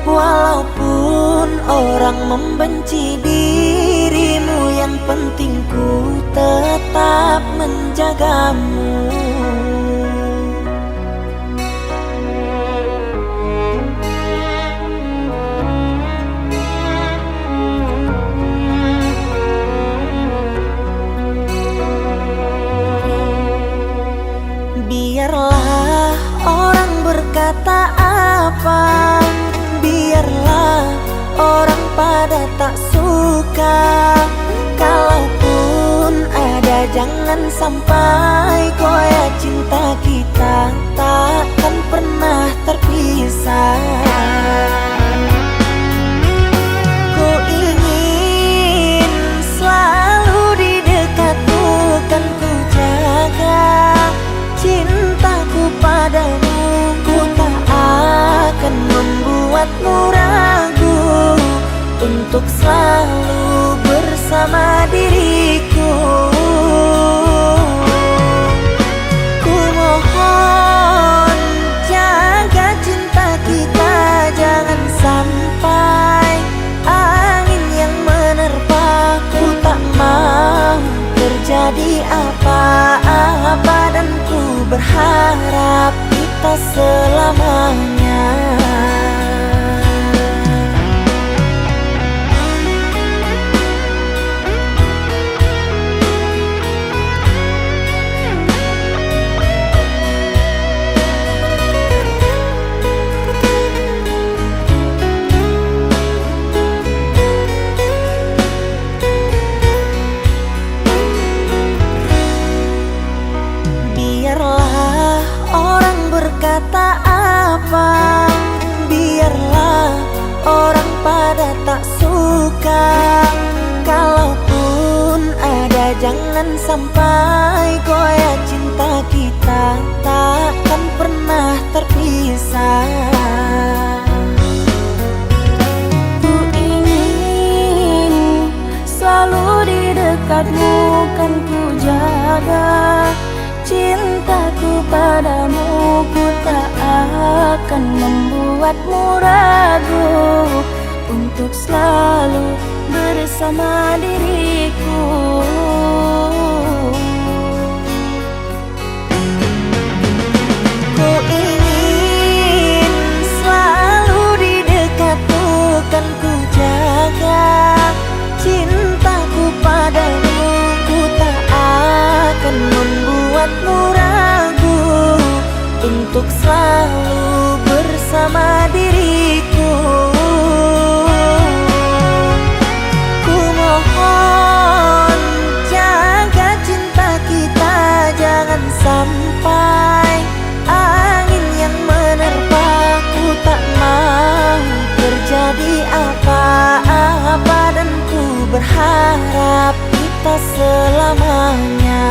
Walaupun orang membenci dirimu, yang penting ku tetap menjagamu. Biarlah orang berkata apa, biarlah orang pada tak suka. Kalaupun ada, jangan sampai koyak cinta kita takkan pernah terpisah. Ku ingin selalu di dekatmu, kan ku jaga cintaku padamu. Ku tak akan membuatmu ragu untuk selalu bersama diriku. Ku mohon jaga cinta kita, jangan sampai angin yang menerpa. Ku tak mau terjadi apa-apa, dan ku berharap kita selamanya. Biarlah orang berkata apa, biarlah orang pada tak suka. Kalaupun ada, jangan sampai koyak cinta kita takkan pernah terpisah. Ku ingin selalu di dekatmu, kan ku jaga cintaku padamu. Ku tak akan membuatmu ragu untuk selalu bersama diriku. Ku ingin selalu di dekatmu, kan ku jaga cintaku padamu. Ku tak akan membuatmu ragu untuk selalu bersama diriku. Ku mohon jaga cinta kita, jangan sampai angin yang menerpa. Ku tak mau terjadi apa-apa, dan ku berharap kita selamanya.